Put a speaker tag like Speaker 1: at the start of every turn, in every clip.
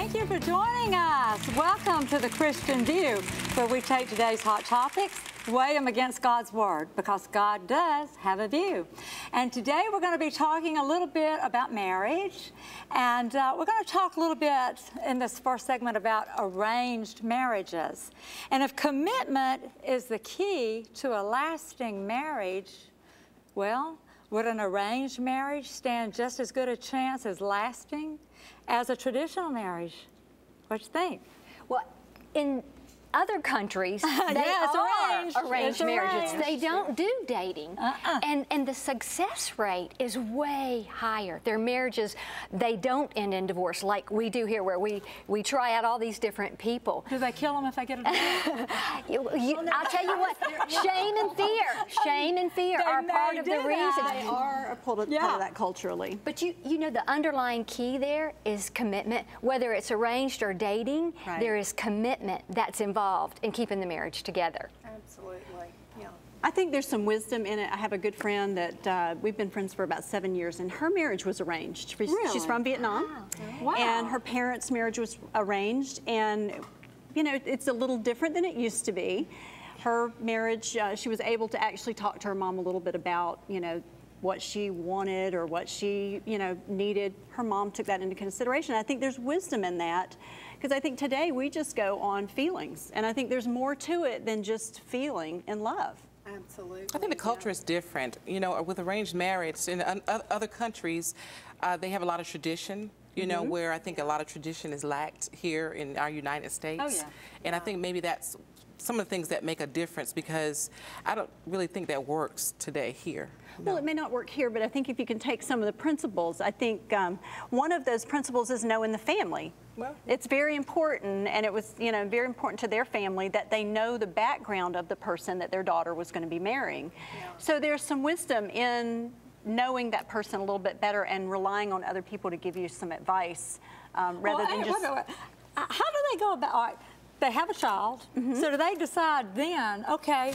Speaker 1: Thank you for joining us. Welcome to The Christian View, where we take today's hot topics, weigh them against God's Word, because God does have a view. And today we're going to be talking a little bit about marriage, and we're going to talk a little bit in this first segment about arranged marriages. And if commitment is the key to a lasting marriage, well, would an arranged marriage stand just as good a chance as lasting as a traditional marriage? What do you think?
Speaker 2: Well, in other countries, they are arranged marriages. They don't do dating. And the success rate is way higher. Their marriages, they don't end in divorce like we do here, where we try out all these different people.
Speaker 1: Do they kill them if they get a divorce?
Speaker 2: I'll tell you what, shame and fear are part of the reason.
Speaker 3: They are part of that culturally.
Speaker 2: But you know, the underlying key there is commitment. Whether it's arranged or dating, there is commitment that's involved in keeping the marriage together.
Speaker 3: Absolutely, yeah. I think there's some wisdom in it. I have a good friend that we've been friends for about 7 years, and her marriage was arranged.
Speaker 1: Really?
Speaker 3: She's from Vietnam, and her parents' marriage was arranged, and you know, it's a little different than it used to be. Her marriage, she was able to actually talk to her mom a little bit about, you know, what she wanted or what she, you know, needed. Her mom took that into consideration. I think there's wisdom in that, because I think today we just go on feelings, and I think there's more to it than just feeling in love.
Speaker 4: Absolutely. I think the culture is different. You know, with arranged marriage in other countries, they have a lot of tradition. You know, where I think a lot of tradition is lacked here in our United States.
Speaker 1: Oh, yeah.
Speaker 4: And I think maybe that's some of the things that make a difference, because I don't really think that works today here.
Speaker 3: Well, it may not work here, but I think if you can take some of the principles, I think one of those principles is knowing the family. Well, it's very important, and it was, you know, very important to their family that they know the background of the person that their daughter was going to be marrying. Yeah. So there's some wisdom in knowing that person a little bit better and relying on other people to give you some advice rather than just...
Speaker 1: How do they go about... All right, they have a child, so do they decide then, okay,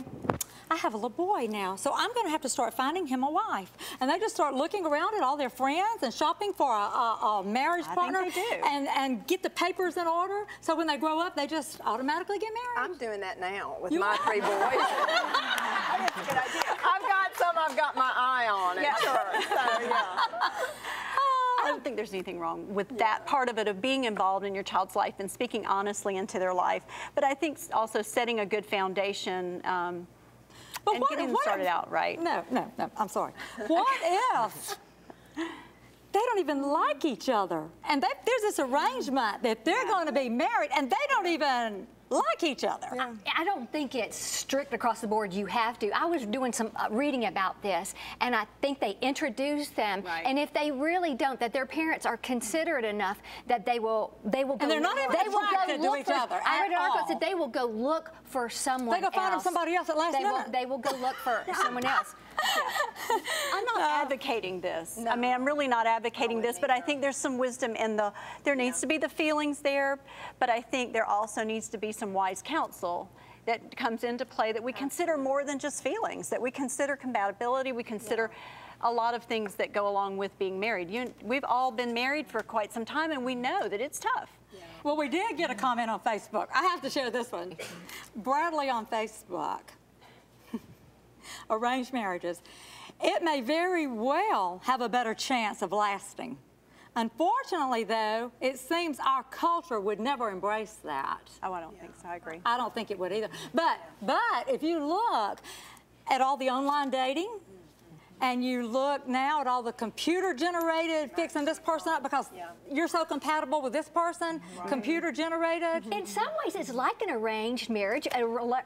Speaker 1: I have a little boy now, so I'm going to have to start finding him a wife. And they just start looking around at all their friends and shopping for a marriage partner.
Speaker 3: I think they do.
Speaker 1: And get the papers in order, so when they grow up, they just automatically get married.
Speaker 5: I'm doing that now with my 3 boys. That's a good idea. I've got my eye on at church, so yeah.
Speaker 3: I don't think there's anything wrong with that part of it, of being involved in your child's life and speaking honestly into their life. But I think also setting a good foundation and getting them started out right.
Speaker 1: No, I'm sorry. What if they don't even like each other, and there's this arrangement that they're going to be married, and they don't even like each other?
Speaker 2: I don't think it's strict across the board. You have to. I was doing some reading about this, and I think they introduce them, and if they really don't, that their parents are considerate enough that they will go.
Speaker 1: And they're not even attracted to each other.
Speaker 2: I read an article that they will go look for someone else.
Speaker 1: They go find them somebody else at last minute.
Speaker 2: They will go look for someone else.
Speaker 3: I'm not advocating this. I mean, I'm really not advocating this, but I think there's some wisdom in there needs to be the feelings there, but I think there also needs to be some wise counsel that comes into play, that we consider more than just feelings, that we consider compatibility, we consider a lot of things that go along with being married. We've all been married for quite some time, and we know that it's tough.
Speaker 1: Well, we did get a comment on Facebook. I have to share this one. Bradley on Facebook. Arranged marriages. It may very well have a better chance of lasting. Unfortunately, though, it seems our culture would never embrace that.
Speaker 3: Oh, I don't think so. I agree.
Speaker 1: I don't think it would either. But if you look at all the online dating, and you look now at all the computer-generated fixing this person up because you're so compatible with this person, computer-generated.
Speaker 2: In some ways, it's like an arranged marriage,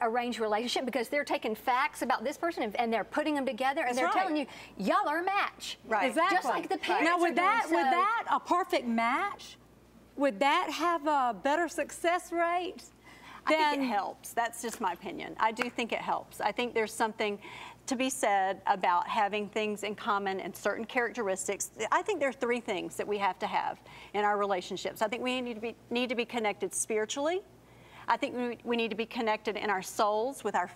Speaker 2: arranged relationship, because they're taking facts about this person and they're putting them together, and they're telling you, y'all are a match.
Speaker 1: Right. Exactly.
Speaker 2: Just like the parents.
Speaker 1: Now, would that a perfect match? Would that have a better success rate?
Speaker 3: I think it helps. That's just my opinion. I do think it helps. I think there's something to be said about having things in common and certain characteristics. I think there are 3 things that we have to have in our relationships. I think we need to be connected spiritually. I think we need to be connected in our souls with our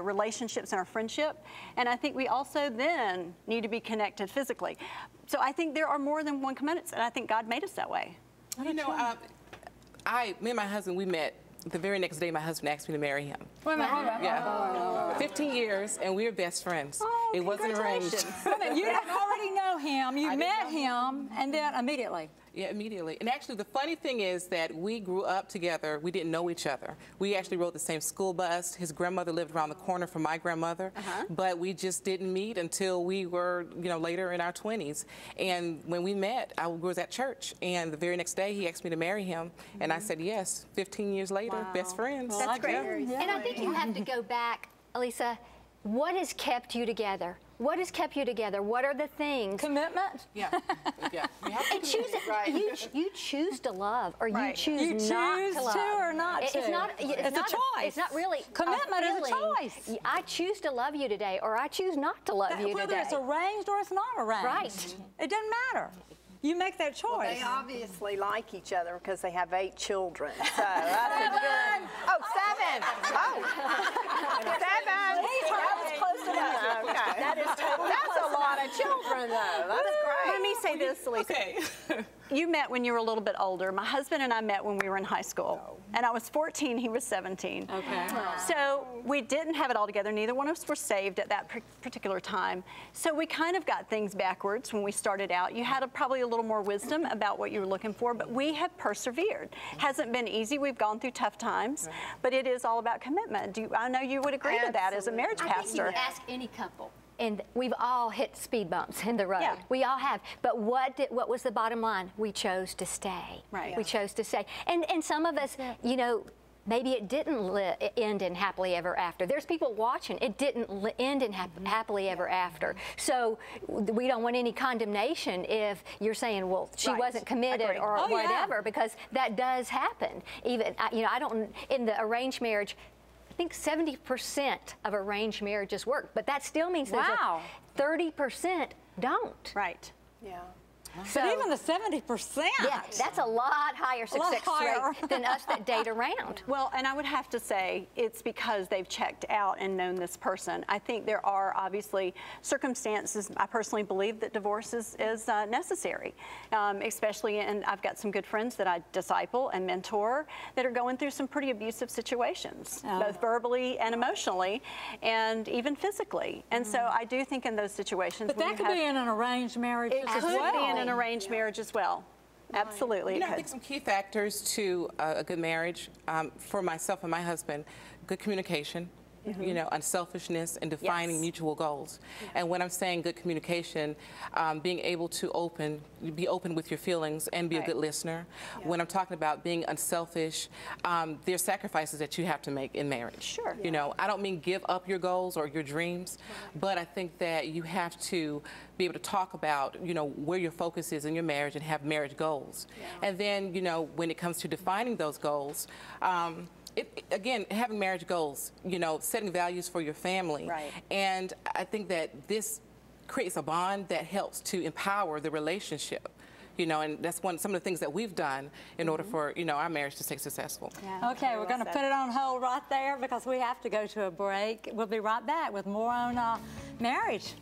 Speaker 3: relationships and our friendship. And I think we also then need to be connected physically. So I think there are more than one components, and I think God made us that way.
Speaker 4: You know, me and my husband, we met the very next day. My husband asked me to marry him.
Speaker 1: Wait a minute, hold on.
Speaker 4: Yeah. 15 years, and we were best friends.
Speaker 3: Oh,
Speaker 4: it wasn't arranged.
Speaker 1: Wait a minute, you didn't already know him. You met him, and then immediately.
Speaker 4: Yeah, immediately. And actually, the funny thing is that we grew up together. We didn't know each other. We actually rode the same school bus. His grandmother lived around the corner from my grandmother, but we just didn't meet until we were, later in our 20s. And when we met, I was at church, and the very next day, he asked me to marry him, and I said yes. 15 years later, best friends.
Speaker 3: Well, that's great.
Speaker 2: And I think you have to go back, Elisa. What has kept you together? What has kept you together? What are the things?
Speaker 1: Commitment?
Speaker 4: Yeah. Yeah. We have
Speaker 2: And you choose to love, or you choose
Speaker 1: You
Speaker 2: not
Speaker 1: choose
Speaker 2: to love.
Speaker 1: to or not to.
Speaker 2: It's not.
Speaker 1: It's a choice.
Speaker 2: It's not really.
Speaker 1: Commitment is a
Speaker 2: feeling.
Speaker 1: choice.
Speaker 2: I choose to love you today, or I choose not to love you
Speaker 1: Whether
Speaker 2: today.
Speaker 1: it's arranged or it's not arranged.
Speaker 2: Right.
Speaker 1: It doesn't matter. You make that choice.
Speaker 5: Well, they obviously like each other because they have 8 children. So that's a good. Oh, 7. Oh, 7. That was close enough. Okay. That's a lot of children, though. That's great.
Speaker 3: Let me say this, Lisa.
Speaker 4: Okay.
Speaker 3: You met when you were a little bit older. My husband and I met when we were in high school. And I was 14, he was 17.
Speaker 1: Okay.
Speaker 3: So we didn't have it all together. Neither one of us were saved at that particular time. So we kind of got things backwards when we started out. You had probably a little more wisdom about what you were looking for, but we have persevered. Hasn't been easy. We've gone through tough times, but it is all about commitment. I know you would agree to that as a marriage
Speaker 2: I think you
Speaker 3: pastor.
Speaker 2: can ask any couple. And we've all hit speed bumps in the road.
Speaker 3: Yeah.
Speaker 2: We all have. But what was the bottom line? We chose to stay.
Speaker 3: Right.
Speaker 2: We chose to stay. And some of us, maybe it didn't end in happily ever after. There's people watching. It didn't end in happily ever after. So we don't want any condemnation if you're saying, well, she wasn't committed
Speaker 3: Agreed.
Speaker 2: or whatever, because that does happen. Even I don't in the arranged marriage. I think 70% of arranged marriages work, but that still means there's 30% don't.
Speaker 3: Right.
Speaker 5: Yeah.
Speaker 2: So,
Speaker 1: But even the 70%.
Speaker 2: yeah, that's a lot higher success rate than us that date around.
Speaker 3: Well, and I would have to say it's because they've checked out and known this person. I think there are obviously circumstances. I personally believe that divorce is necessary, especially, and I've got some good friends that I disciple and mentor that are going through some pretty abusive situations, both verbally and emotionally, and even physically. And so I do think in those situations,
Speaker 1: But that could be in an arranged marriage as
Speaker 3: could
Speaker 1: well.
Speaker 3: be in an arranged marriage as well. Absolutely.
Speaker 4: I think some key factors to a good marriage for myself and my husband: good communication, unselfishness, and defining mutual goals. And when I'm saying good communication, being able to be open with your feelings and be a good listener. When I'm talking about being unselfish, there's sacrifices that you have to make in marriage.
Speaker 3: Sure.
Speaker 4: I don't mean give up your goals or your dreams, but I think that you have to be able to talk about, where your focus is in your marriage and have marriage goals. And then, when it comes to defining those goals, again, having marriage goals, setting values for your family.
Speaker 3: Right.
Speaker 4: And I think that this creates a bond that helps to empower the relationship. And that's some of the things that we've done in order for, our marriage to stay successful.
Speaker 3: Yeah.
Speaker 1: Okay, we're going to put it on hold right there because we have to go to a break. We'll be right back with more on marriage.